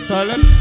Thailand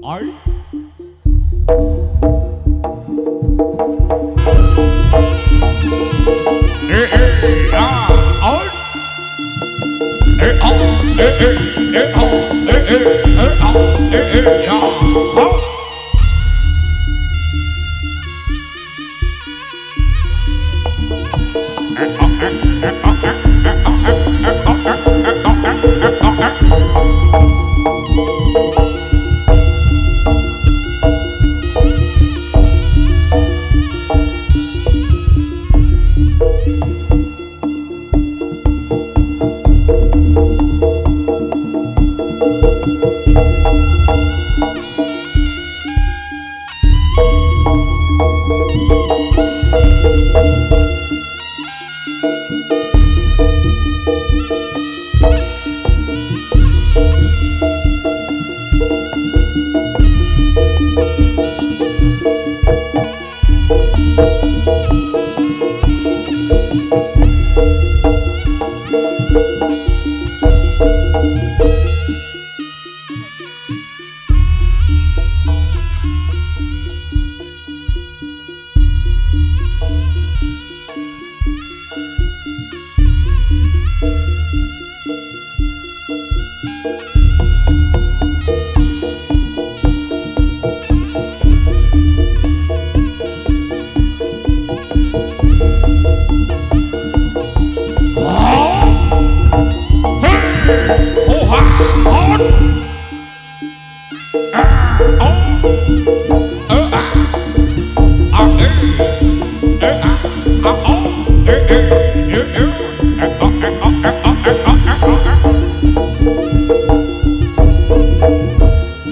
Oi. Oi.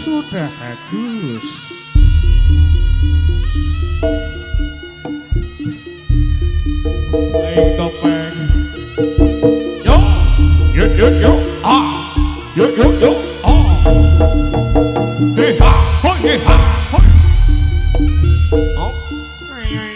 Sudah bagus. Ayo topeng. Yo, yo, yo, Hei ha, hoi, hei ha, hoi. Oh, ayo.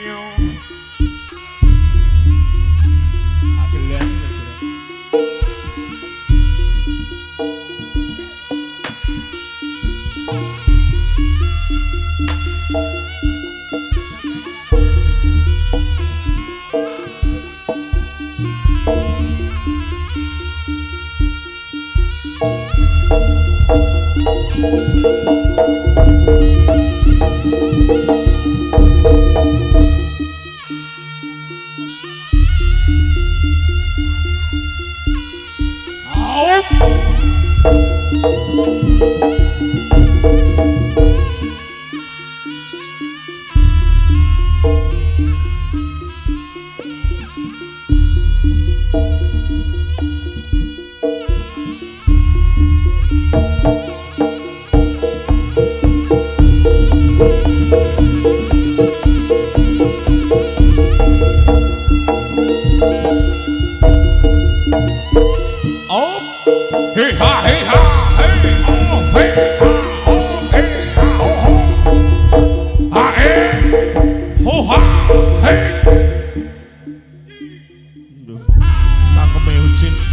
Jelas.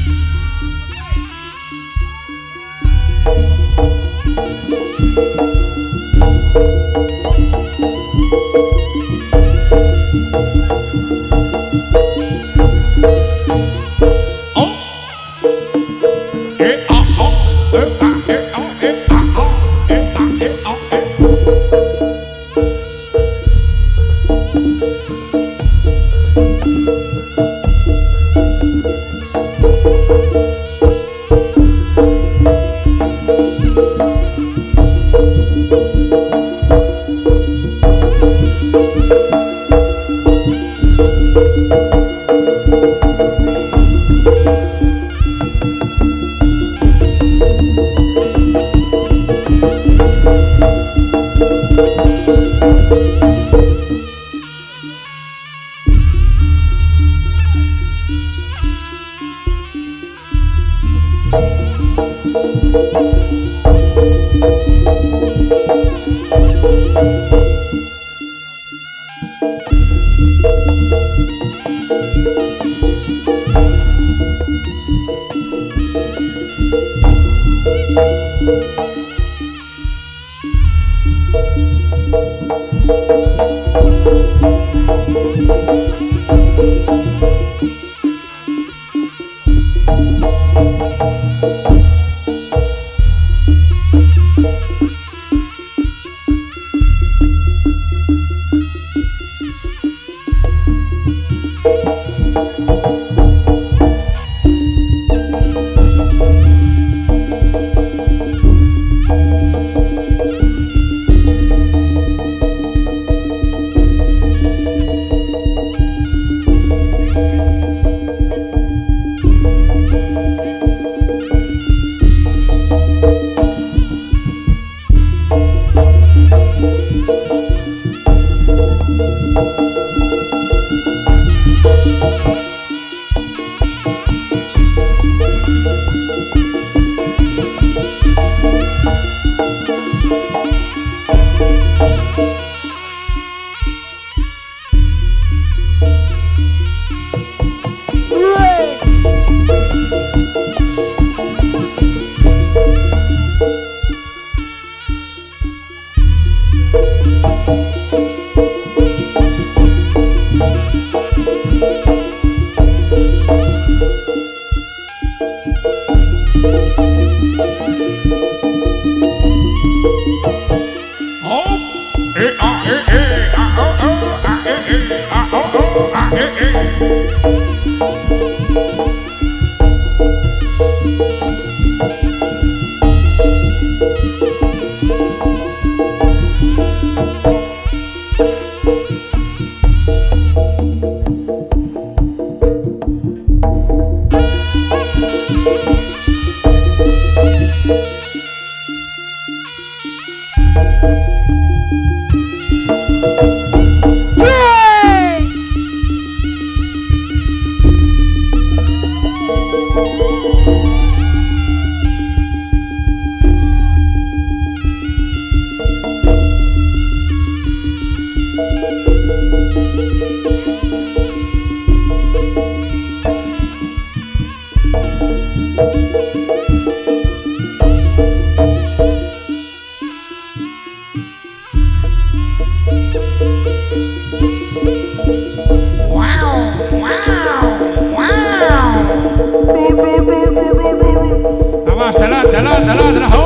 Awas, dalah, ho.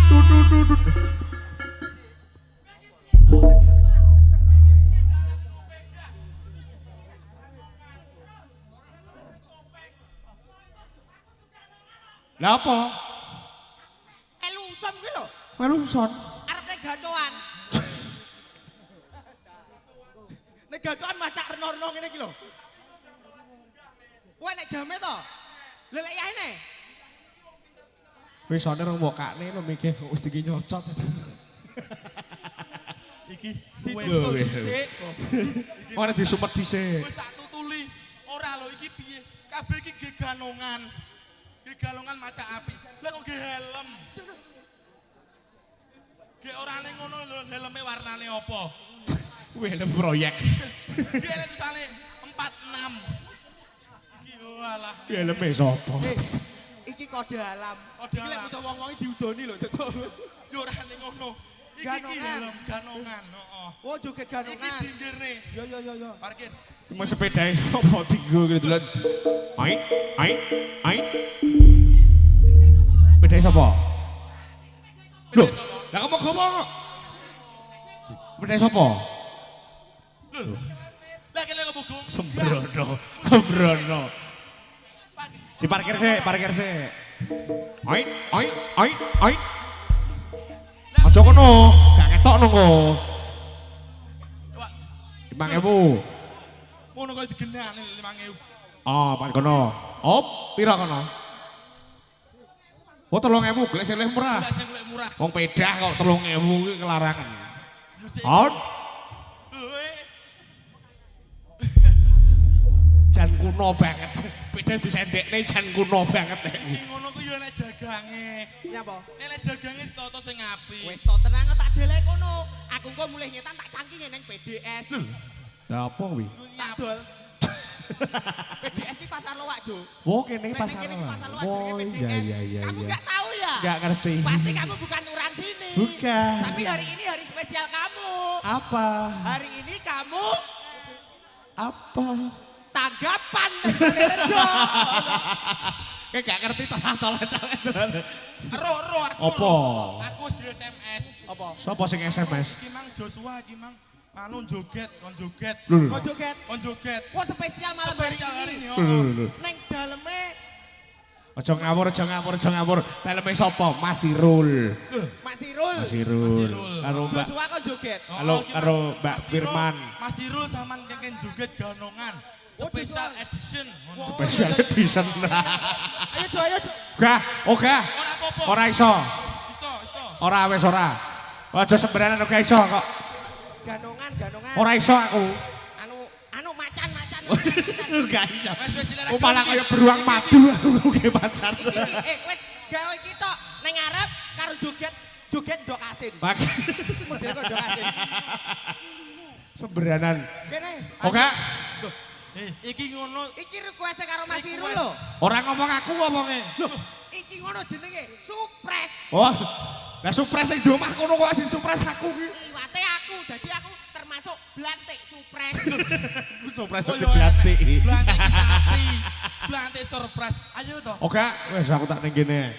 Tut. Lah apa? Eluson kuwi lho. Meluson. Arep nek gacoan. Nek gacoan macak reno-reno ngene iki lho. Kowe nek jame to? Lha lek yaene. Wis ana rong mbokane lho mikir wis iki nyocot. Iki Ditutup dhisik. Ora disumet dhisik. wis tak tutuli. Ora lho iki piye? Kabeh iki geganongan. Gegalongan maca api. Lah kok ge helm? Ge orane ngono lho, helme warnane apa? Kuwi helm proyek. Ge tulisane 46. Iki oh alah. Helme sapa? Iki kode alam. Kode Iki lek alam. bisa wong-wong diudoni lho sesuk. Yo orane ngono. Iki Ganongan. helm ganongan, heeh. Oh joget Iki ganongan. pinggirne. Yo. Parkir. Cuma sepedae sapa tinggo gitu lho. Ai. Pedae sapa? Loh, lah kamu ngomong kok. Pedae sapa? Lho. Lah kene kok bogong. Sembrono. Diparkir sik. Ai. Aja kono, gak ketok nunggu. Wah, 5.000. ngono kok digenani 5.000. Oh, pak kono. Op, pira kono? Oh, 3.000, gelek sing murah. Lah sing golek murah. Wong pedah kok 3.000 ki kelarangan. Yo sik. Out. Lho. Jan kuno banget. Pedah disendekne jan kuno banget. Iki ngono ku yo nek jagange. Nyapa? Nek jagange ditata sing apik. Wis to tenang tak delek kono. Aku engko mulih ngetan tak cangkinge nang PDS. Lah apa kuwi? Tak dol. PDS ki pasar Loak, Jo. Oh, kene Nek pasar. kene ki pasar Loak Oh, jenenge iya PDS. Kamu enggak tahu ya? Enggak ngerti. Pasti kamu bukan orang sini. Bukan. Tapi hari ini hari spesial kamu. Apa? Hari ini kamu Apa? tanggapan ning rejo. Kayak gak ngerti tolak-tolak. Ro aku. Apa? Aku di SMS. Apa? Sopo sing SMS? Iki mang Joshua iki mang anu joget, kon joget. Lho. Kok joget? Kon joget. Wah spesial malam Spesial hari hari ini. ini. Neng daleme Aja ngawur. Filme sapa? Mas Irul. Mas Irul. Mas Irul. Irul. Karo Mbak Joshua kok joget. karo Mbak Mas Iro, Firman. Mas Irul sama kengken joget ganongan. Oh, Special Joshua. edition. Wow. Special edition. Ayo Jo, ayo Jo. Gah, Ora apa-apa. ora iso. Iso. Ora wis ora. Aja sembarangan ora iso kok. Ganongan. Ora iso aku. Anu macan. Gak iso. Wes silakan. Oh malah kaya beruang madu aku ge pacar. Wes gawe iki tok ning ngarep karo joget ndok asin. Model kok ndok asin. Semberanan. Kene. Oke. Iki ngono. Iki request karo Mas Irul lho. Ora ngomong aku ngomongnya. Loh, iki ngono jenenge surprise. Oh. Lah surprise sing di omah kono kok sing surprise aku ki. Liwate aku, dadi aku termasuk blantik surprise. Surprise Oh, kok yo, diganti. Blantik iki sapi. Blantik surprise. Ayo to. Oke, wis aku tak ning kene.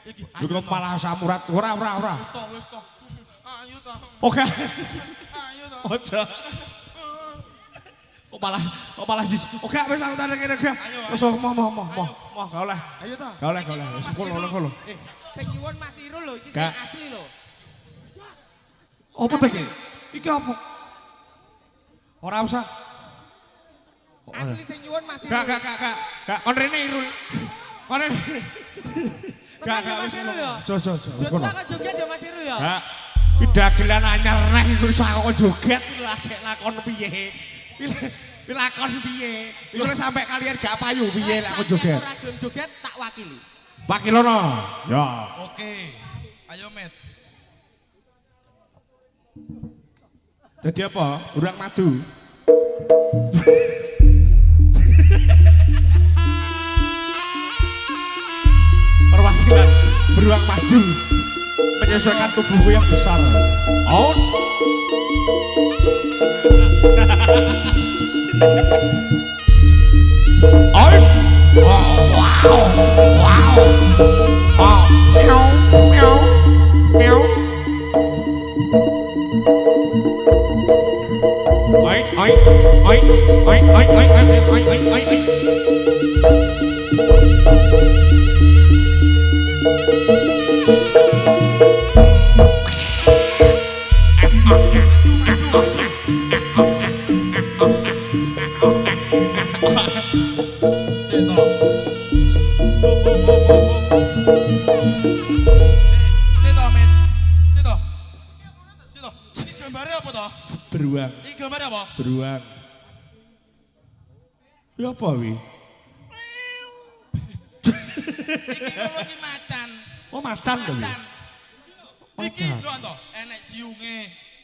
Iki. Iku malah samurat. Ora. Wis to. Ayo to. Oke. Ayo to. Ojo. Kok malah jijik. Oke, wis aku tak ning kene, Gak. Ayo, Wis mau gak oleh. Ayo to. Gak oleh. Wis kono. Sing nyuwun Mas Irul lho, iki sing Gak. asli lho. Apa ta iki? Iki apa? Ora usah. Asli sing nyuwun Mas Irul. Gak. Kon rene Irul. Kon rene. Tenan ya, Mas Irul ya? Jo. Joshua kok joget ya Mas Irul ya? Gak. Iki dagelan anyar neh iku iso aku joget lakon piye. Iki lakon piye? Iku sampe kalian gak payu piye lek aku joget. Ora gelem joget tak wakili. Pakilono. Ya. Oke. Ayo, Met. Jadi apa? Burang madu. Perwakilan beruang madu menyesuaikan tubuhku yang besar. Oh. Wow. Oh, meow. Seto. Seto, Met. Seto. Ini gambarnya apa toh? Beruang. Ini gambarnya apa? Beruang. Ya apa wi? Iki ngomongin macan. Oh macan to wi. Macan. Iki Macan. lho toh, enek siunge,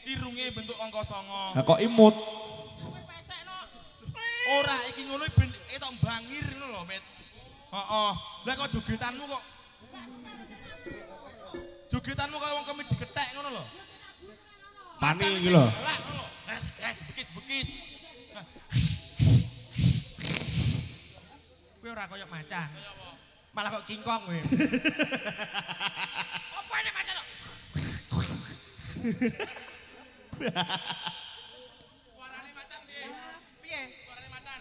irunge bentuk angka 9. Lah kok imut? Ora iki ngono ben etok bangir ngono lho, Met. Heeh. Lah kok jogetanmu kok kaya wong kemi digethek ngono lho. Tani iki lho. Lah ngono. Bekis. Kowe ora koyo macan. Malah kok kingkong kowe. Apa ini macan kok? Suarane macan piye? Piye? Suarane macan.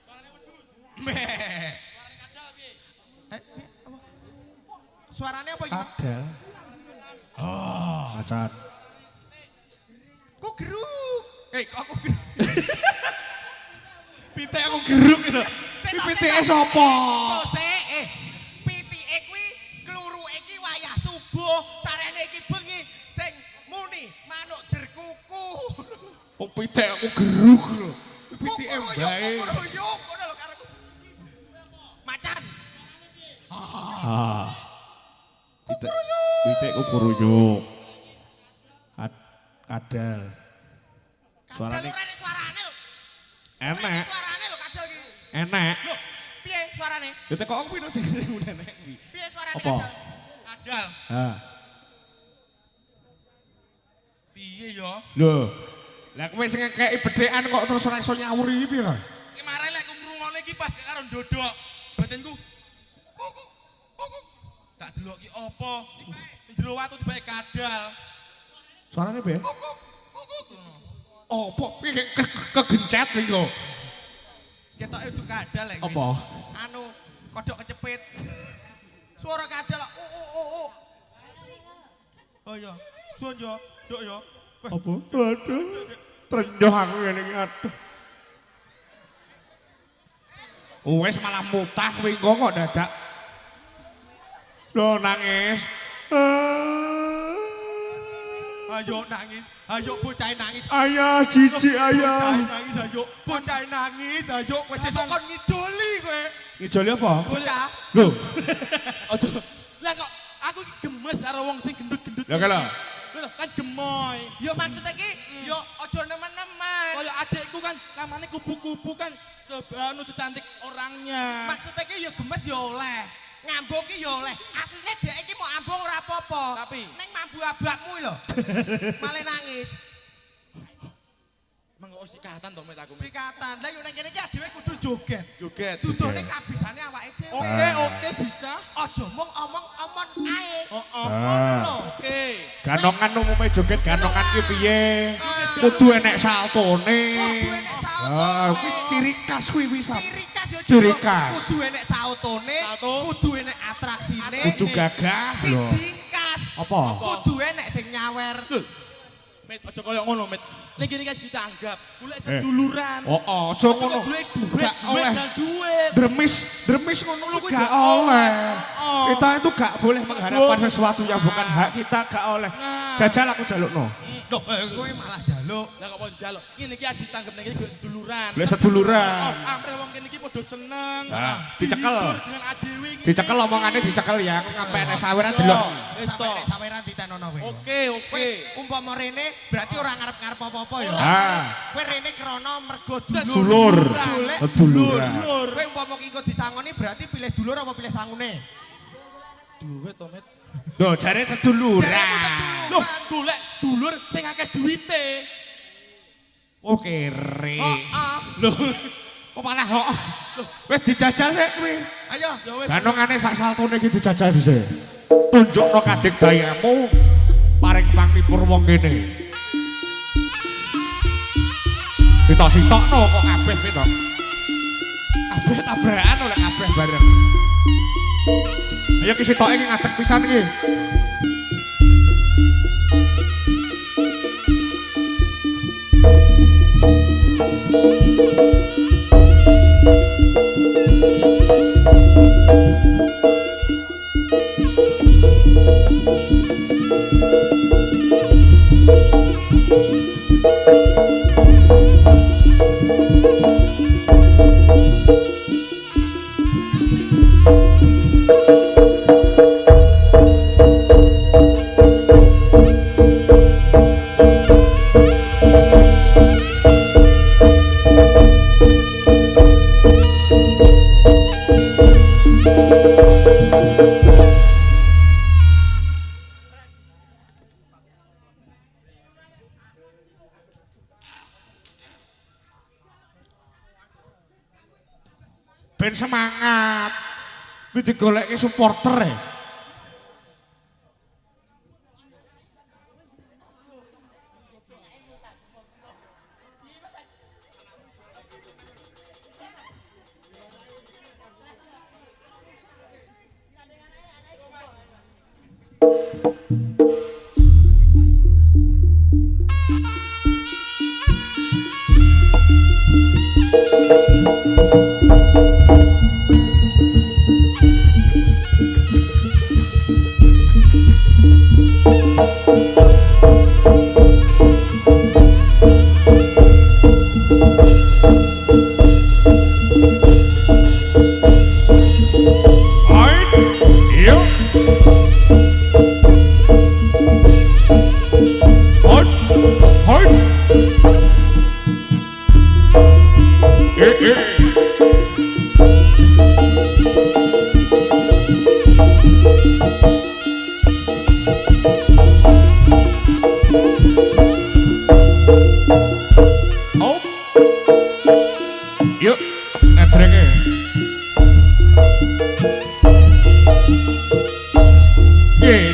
Suarane wedhus. Meh. Suarane kadal piye? Apa? Suarane apa iki? Kadal. Oh, macan. Kok geruk? Kok aku geruk? Pitik aku geruk gitu. Iki pitike sapa? Pitike kuwi kluruke iki wayah subuh, sarene iki bengi sing muni manuk derkuku. Wong pitik aku geruk lho. Pitike bae. Kuruyuk ngono lho karo macan. Pitik kuruyuk. Kadal. Suarane Suarane lho. enek. Suarane lho kadal iki. Enek. Lho, piye suarane? Ya teko aku pino sing enek kuwi. Piye suarane Apa? kadal? Kadal. Ha. Piye ya? Lho. Lah kowe sing ngekeki bedhekan kok terus ora iso nyawuri piye kan? Kemarin lek aku ngrungokne iki pas karo ndodok. Batinku. Kuk. Tak delok ki apa? Jero watu dibake kadal. Suarane piye? Kuk. Apa? Piye kegencet iki kok? Ketoke ujuk kadal lek. Apa? Anu kodok kecepit. Suara kadal. Oh iya. Suon yo, nduk yo. Apa? Aduh. Trenjoh aku ngene iki aduh. Wes malah mutah kowe kok dadak. Lho nangis. Ayo nangis. Ayo bocah nangis. Ayah cici ayah. Nangis ayo. Bocah nangis ayo. Wes sesuk kon ngijoli kowe. Ngijoli apa? Bocah. Lho. Aja. Lah kok aku iki gemes karo wong sing gendut-gendut. Lah kala. Kan gemoy. Yo maksudnya ki yo aja nemen-nemen. Kaya adekku kan namanya kupu-kupu kan sebanu secantik orangnya. Maksudnya ki yo gemes yo oleh. Ngambung ki yo oleh. Asline dhek iki mau ambung ora apa-apa. Tapi ning mambu abakmu lho. Malah nangis. mengko sikatan to met aku. Sikatan. Lah yo ning kene iki dhewe kudu joget. Joget. Dudune kabisane awake dhewe. Oke bisa. Aja mung omong-omong ae. Oke. Ganongan umume joget ganongan ki piye? Kudu enek saltone. Kudu enek sautone. Ah, kuwi ciri khas kuwi wis. Ciri khas yo. Ciri khas. Kudu enek sautone, kudu enek atraksine. Kudu gagah lho. Siji khas. Apa? Kudu enek sing nyawer. Met aja koyo ngono met. Ning kene kan ditanggap golek seduluran. Oh, aja ngono. Golek duit, Gak oleh. duit. Dremis ngono lu gak oleh. Kita itu gak boleh mengharapkan sesuatu yang bukan hak kita, gak oleh. Jajal aku jalukno. Loh, kowe malah jaluk. Lah kok dijaluk. Ngene iki ditanggap ning kene golek seduluran. Golek seduluran. Amre wong kene iki padha seneng. Nah, dicekel. Dihibur dengan adewe iki. Dicekel omongane dicekel ya, aku ngampe enek saweran delok. Wis to. Sampai saweran ditenono kowe. Oke. Umpama rene berarti ora ngarep-ngarep apa-apa ya. Ah, Kowe rene krana mergo dulur. Golek Seduluran. Dulur. Kowe umpama engko disangoni berarti pilih dulur apa pilih sangune? Duit to met. Loh, jare seduluran. Loh, golek dulur sing akeh duwite. Oh, kere. Heeh. Loh, kok malah kok. Wis dijajal sik kuwi. Ayo. Ya wis. Ganongane sak saltone iki dijajal dhisik. Tunjukno kadek dayamu paring pangipur wong kene. Sitok-sitokno kok kabeh pito. Kabeh tabrakan oleh kabeh bareng. Ayo ki sitoke iki ngadeg pisan iki. Ben semangat. Kuwi digoleki supporter e.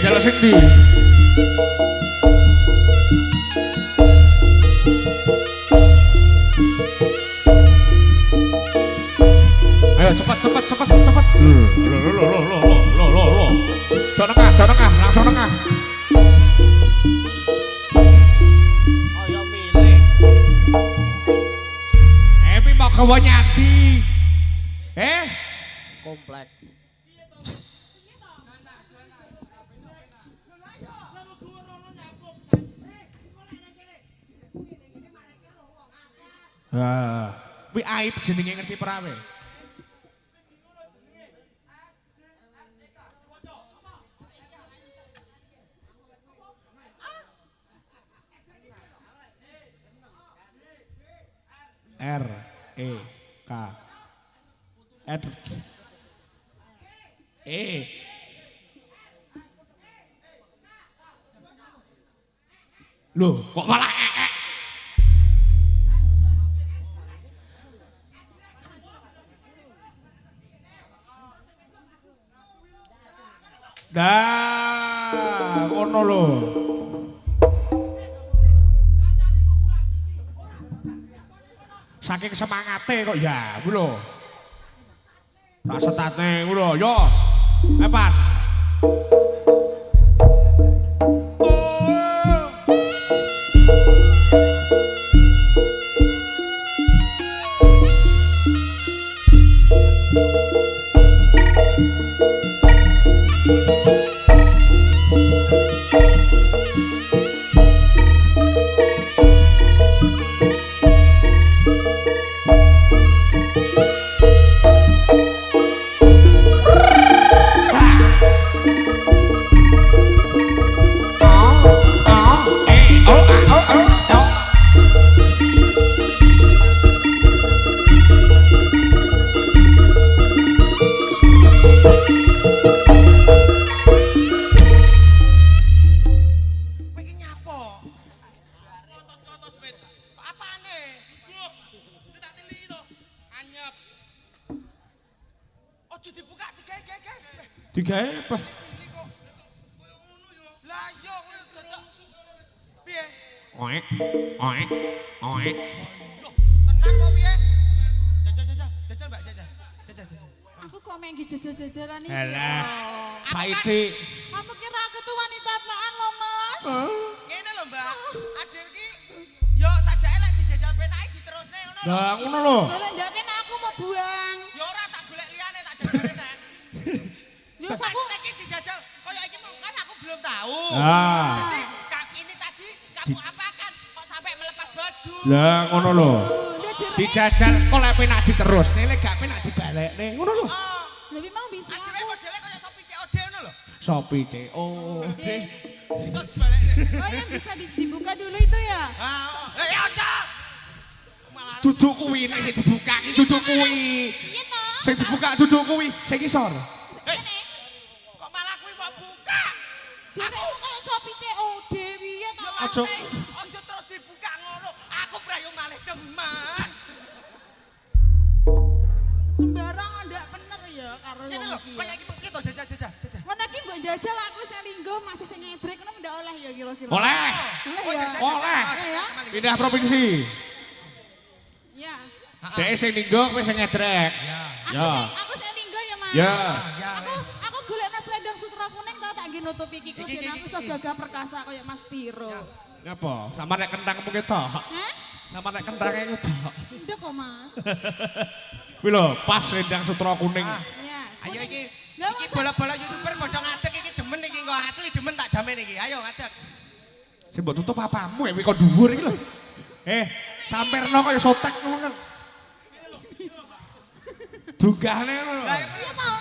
Jalan sing ndi? Ayo cepat. Lo. Donengah, langsung nengah. Oh ya milih. Emi mau gawa nyandi. Komplek. Kuwi aib jenenge ngerti prawe. R E K Loh, kok malah Dah, ngono lho. Saking semangate kok ya, ku lho. Tak setate ku lho, yo. Epan. Digawe apa? Lah yo kowe piye? Oek. Tenang kok piye? Jajal Mbak jajal. Aku kok main jajal-jajalan iki. Alah. Saiki Kamu kira aku tuh wanita apaan lo, Mas? Ngene lho Mbak, adil ki yo sajake lek dijajal penake diterusne ngono lho. lah ngono lho. Lah ndak kena aku mau buang. Yo ora tak golek liyane tak jajal nek. Yo aku iki dijajal koyo iki kan aku belum tahu. Ah. Jadi ini tadi kamu apakan kok sampai melepas baju? Lah ngono lho. dia jere. Dijajal kok lek penak diterus, nek gak penak dibalekne. Ngono lho. Oh, Lebih mau bisa akhirnya aku. modelnya kayak Sopi COD ngono lho. Sopi COD. Bisa dibalekne. Oh yang bisa dibuka dulu itu ya? Ya udah. Malah Duduk kuwi nek sing dibuka iki duduk kuwi. Iya toh. Sing dibuka duduk kuwi, sing isor. Ini. kok malah kuwi mau buka. Dia kayak Sopi COD piye toh? Aja Ojo terus dibuka ngono. Aku brayo malih demen. Sembarangan ndak bener ya karo Ngene wong lho, iki. kayak iki iki to jajal. Mana ki mbok jajal aku sing linggo masih sing ngedrek ngono ndak oleh ya kira-kira. oleh. Oleh ya. Oleh. Ya. Pindah provinsi. Ya. Dek sing minggu kowe sing ngedrek. Ya. Aku sing linggo ya, Mas. Ya. Aku golekno selendang sutra kuning tau tak nggih nutupi ikiku Iki, ben aku iso gagah perkasa kaya Mas Tiro. Napa? Sama nek kentang mungkin tok. Hah? Sama nek kentangnya itu tok. Ndek kok, Mas. Kuwi lho, pas selendang sutra kuning. Ya. Ayo iki. Nggak Iki masa- bola-bola YouTuber padha ngadeg iki demen iki kok asli demen tak jamin iki. Ayo ngadeg. Sing mbok tutup apamu ya kuwi kok dhuwur iki lho. Samperno kaya sotek ngono kan. Dugahne ngono lho. Iya toh.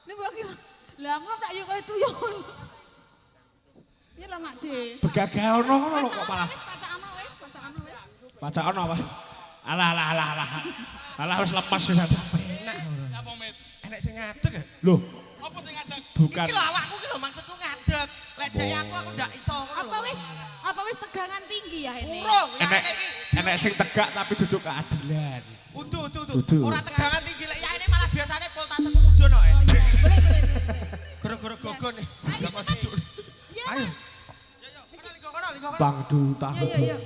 Ini mbok kira. Lah aku tak yo kaya tuyul. Iya lah, Mak De. Begagah ono ngono lho kok malah. Pacakno wis. Bacaan apa? Alah. Alah wis lepas wis. Enak. Apa met? Enek sing ngadeg ya? Loh, Apa sing ngadeg? bukan. Iki lho awakku iki lho maksudku ngadeg. Lek dek aku ndak iso ngono lho. Apa wis tegangan tinggi ya ini? Urung, ya Enek iki. enek sing tegak tapi duduk keadilan. Udu. Ora tegangan tinggi lek ya ini malah biasanya voltaseku mudhun kok. Oh iya, boleh boleh. Gara-gara gogon nih. Ayo cepet. Iya Ayo. mas. Kono, lingkungan. Bangdu tahu. Iya.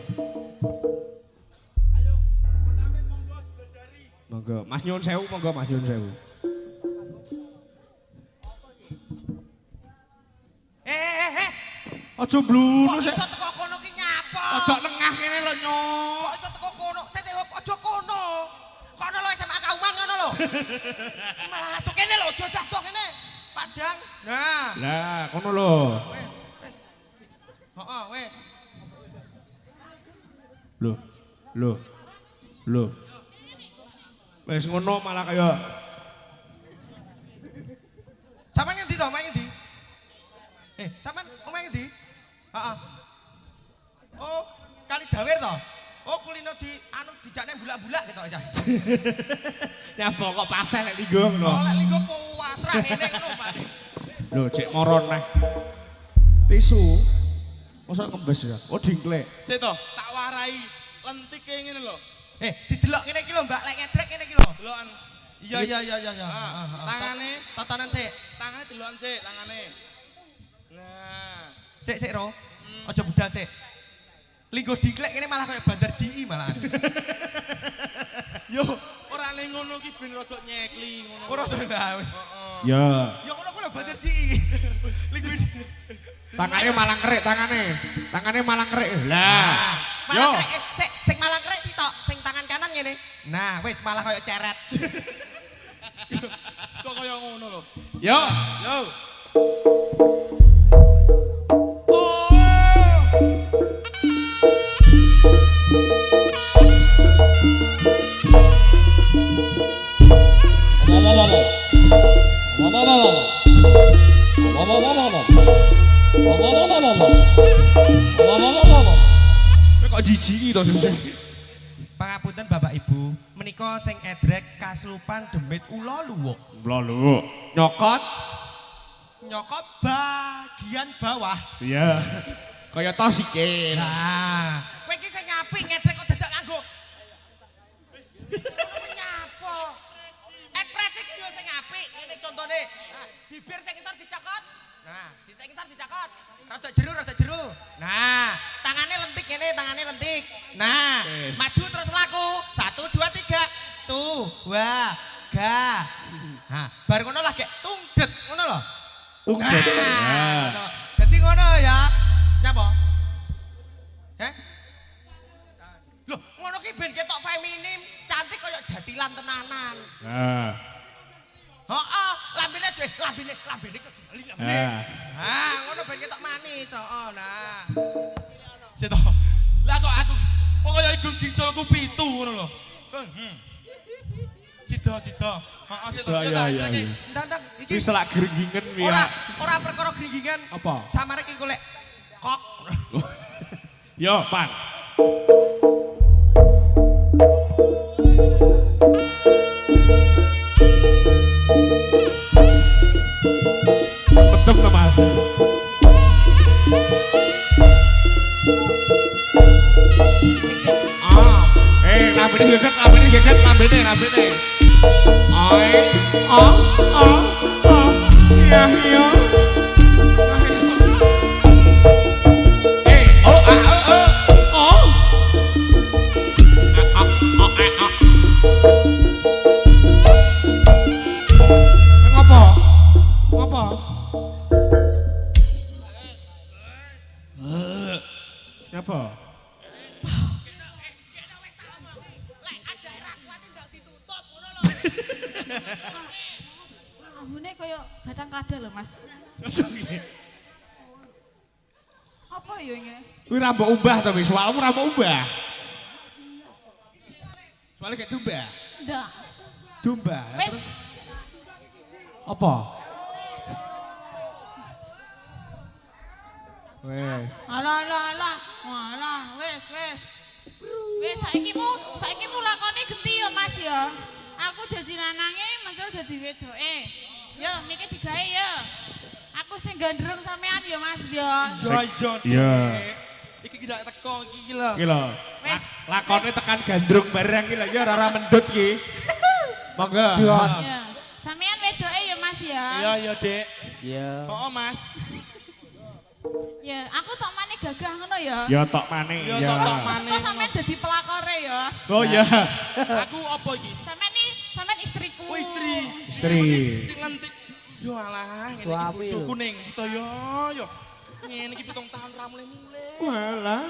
Monggo, Mas nyuwun sewu, monggo Mas nyuwun sewu. Aja mblunu Kok sik. iso teko kono ki nyapa? Aja nengah kene lho, Nyok. Kok iso teko kono? Sik aja kono. Kono lho SMA Kauman ngono lho. Malah tuh kene lho, aja dak kene. Padang. Nah, Lah, kono lho. wis. Heeh, wis. Lho. Wis ngono malah kaya Sampeyan ngendi to? Main ngendi? Sampeyan omah ngendi? Heeh. Oh, Kali Dawir to? Oh, kulino di anu dijakne bulak-bulak ketok aja. nyapa kok paseh lek linggo ngono. Oh, lek linggo puas ra ngene ngono, Pak. Lho, cek moron neh. Tisu. Mosok kembes ya. Oh, dingklek. Sik to, tak warai lentik kayak ngene lho. Didelok ngene iki lho, Mbak, lek ngedrek ngene iki lho. Delokan. Iya. Tangane, Tatanan sik. tangane delokan sik, tangane. Nah, Sik, Ro. Aja budal sik. Linggo diklek ngene malah kayak bandar GI malah. yo ora ning ngono ki ben rada nyekli ngono. Ora to nah. Heeh. Ya. Ya ngono ku lho bandar GI. Linggo Tangannya malang kerik, tangannya malang kerik. Lah. Yo. malah krek, sing malah krek sitok, sing tangan kanan ngene. Nah, wis malah kayak ceret. Kok kaya ngono lho. Yo. Yo. Kok jijiki to sing. Pangapunten Bapak Ibu, menika sing edrek kaslupan demit ula luwuk. Lho, nyokot. Nyokot bagian bawah. Iya. Kaya tosikin. Nah, kowe iki sing apik ngedrek kok dadak nganggo. Nyapa? Ekspresi iki yo sing apik, ngene contone. Nah, bibir sing ngisor dicokot. Nah, sing ngisor dicokot. Rada jero. Nah, tangannya lentik ngene, tangannya lentik. Nah, Yes. maju terus mlaku. 1 2 3. Tuh, wah, ga. Nah, bar ngono lah kayak tungdet ngono lho. Tungdet. Nah, Ya. jadi ngono ya. Nyapa? Loh, ngono ki ben ketok feminim, cantik kaya jatilan tenanan. Nah. Heeh, lambene dhewe, lambene kebali lambene. Nah. Nah, ngono ben ketok manis, heeh. Nah. Sik to. Lah kok aku kaya iku gingsulku 7 ngono lho. Sida. Heeh, sik to. Iya. Ndang, Iki iki selak geringgingen ora perkara gringgingan. Apa? Samare ki golek kok. Yo, Pan. Betul to, Mas. Lambene geget, lambene. Oi, iya. Ngapa? Ngapa? Lek aja ra kuat ndak ditutup ngono lho. Ambune kaya batang kada lho mas. Apa ya ini? Kuwi ra mbok umbah to, wis. Soalmu ra mbok umbah. Soale gak tumbah. Ndak. Tumbah. Wis. Apa? Weh. Alah, wis. Wis saiki mu lakone genti ya Mas ya. Aku dadi lanange, Mas dadi wedoke. Yo, miki digawe ya. Aku sing gandrung sampean ya Mas ya. Iya. Iya. Iki tidak teko iki lho. Iki lho. Wes. Lakone tekan gandrung barang iki lho ya ora mendut iki. Monggo. Ya. Sampean wedoke ya Mas ya. Iya, iya, Dek. Iya. Oh, Mas. Ya, aku tok maneh gagah ngono ya. Ya tok maneh Ya, ya. tok maneh. Kok sampean dadi pelakore ya. Oh ya. Aku apa iki? Sampean istriku. Oh, istri. Istri. Sing lentik. Yo alah, ngene iki Suami bojoku lho. ning kita yo. Ngene iki 7 tahun ra mulai-mulai. Walah,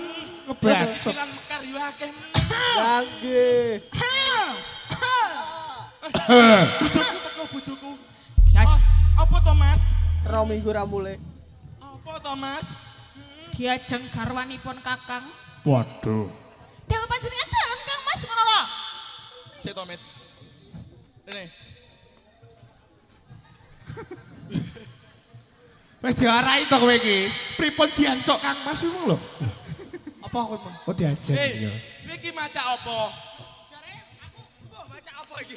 ngebacok. Cicilan mekar yo akeh. Langge. Bojoku teko bojoku. Ya, Oh, apa to, Mas? 2 minggu ra mulai. Apa to, Mas? diajeng garwanipun Kakang. Waduh. Dewa panjenengan dalem Kang Mas ngono lho. Sik to, Mit. Rene. Wis diarai to kowe iki. Pripun diancok Kang Mas kuwi lho. Apa kowe mau? Oh diajak Hei, ya. kowe iki maca apa? Aku maca apa iki?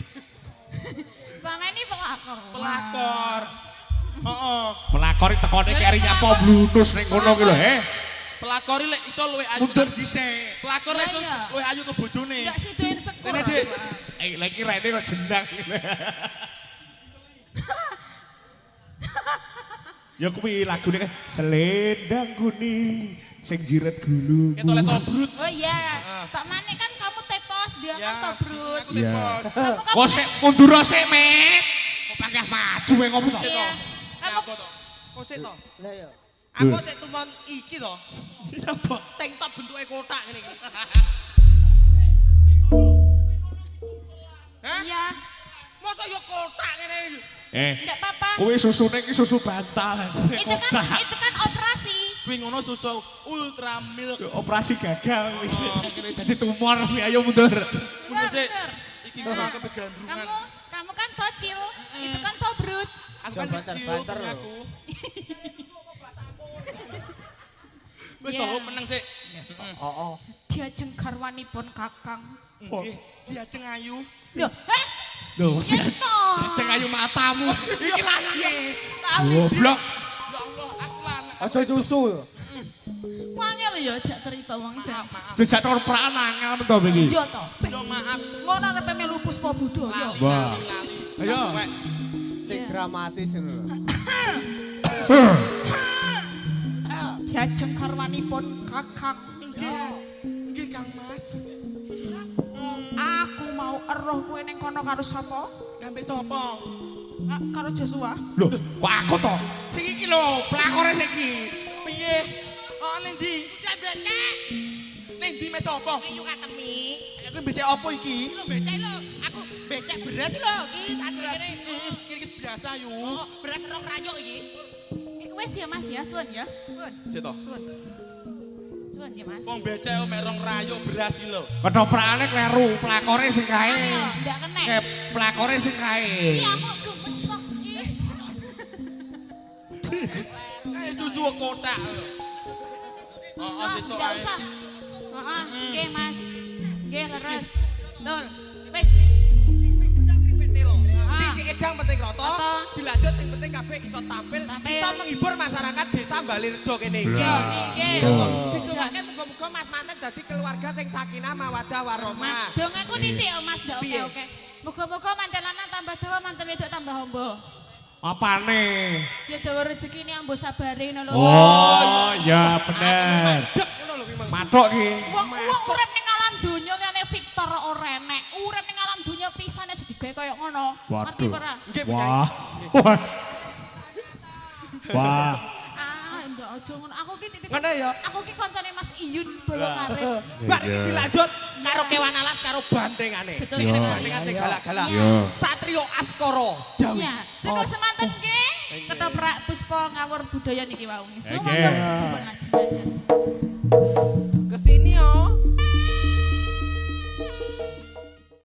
Sama ini pelakor. Pelakor. Heeh. Pelakor tekone keri nyapa blunus ning kono ki lho, Pelakor lek iso luwih ayu. Mundur dhisik. Pelakor lek iso Iya. luwih ayu ke bojone. Enggak sidoin sekor. Rene, Dik. Lagi rene kok jendang. Ya kuwi lagune kan selendang kuning sing jiret gulu. Ketok lek tobrut. Oh iya, tak manik kan kamu tepos, dia kan tobrut. Aku tepos. Kamu kan Oh sik mundur sik, Met. Kok panggah maju wae ngopo to? iya. Kamu Apa to? Kok sik to? Lah ya. Aku sik tumon iki to. Apa? Tank top bentuke kotak ngene iki. Hah? iya, Masa yo kotak ngene iki? enggak apa-apa. Kuwi susune iki susu bantal. Itu kan operasi. Kuwi ngono susu ultra milk. Operasi gagal kuwi. Dadi tumor kuwi ayo mundur. Mundur sik. Bener. Iki ngono aku begandrungan. Kamu kan tocil, itu kan tobrut. Aku kan Coba kecil banter lho. aku. Wis Iya. to meneng sik. Oh. Diajeng garwanipun Kakang. Nggih, diajeng ayu. Lho, Lho, Ento. cek ayu matamu. Iki lanange. Tapi Goblok. ya Allah, aku lanang. Aja nyusu yo. Wangel ya jak cerita wong jan. Maaf. Jejak peraan angel men to iki. Iya to. Yo maaf. Ngono arepe melu puspa budaya. Wah. Lali. Ayo. Suwek. Sing dramatis ngono. Diajeng garwanipun Kakang. Nggih, Kang Mas. Aku mau eroh kowe ning kono karo sapa? Kambe sapa? Karo Joshua. Lho, kok aku to? Sing iki lho, pelakore sing iki. Piye? Oh, ning ndi? Ya becek. Ning ndi mes sapa? Ayu katemi. Aku becek apa iki? Lho becek lho. Aku becek beras lho iki tak kene. Iki wis biasa yu. Oh, beras rong rayuk iki. Wes ya Mas ya, suwun ya. Sik to. Suwun ya Mas. Wong becek mek rong rayuk beras iki lho. Ketoprakane kleru, pelakore sing kae. Ndak kena. Kayak pelakore sing kae. Iya kok gemes to. Ih. Kayak susu kotak lho. Oh, sesuk Ndak ae. usah. Heeh, nggih Mas. Nggih leres. Betul. Wes. Iki edang penting lho to. Apa? Dilanjut sing penting kabeh iso tampil, Tampil. iso menghibur masyarakat desa Balirjo kene iki. Nggih. Ditungake muga-muga Mas Manten dadi keluarga sing sakinah mawaddah warahmah. Dongaku titik oh Mas, ndak Piye? oke. Muga-muga manten lanang tambah dawa, manten wedok tambah ombo. Apane? Ya dawa rezekine ambo sabare ngono lho. Oh, ya bener. Dek ngono lho ki Mang. Matok ki. Wong urip ning alam donya liyane Victor ora enek. Urip ning alam donya pisan aja digawe koyo ngono. Ngerti Waduh. ora? Nggih, Wah. Wah. Wah. Ah, ndak aja ngono. Aku ki titis. Ngono ya. Aku ki kancane Mas Iyun Bolongare. Bar iki dilanjut karo kewan alas karo bandengane. Betul Sing kene kene Pak. bandengan sing galak-galak. Iya. Satrio Askara Jawi. Iya, terus semanten nggih. Ketoprak puspa ngawur budaya niki wau. Nggih. Sumangga dipun lajengaken.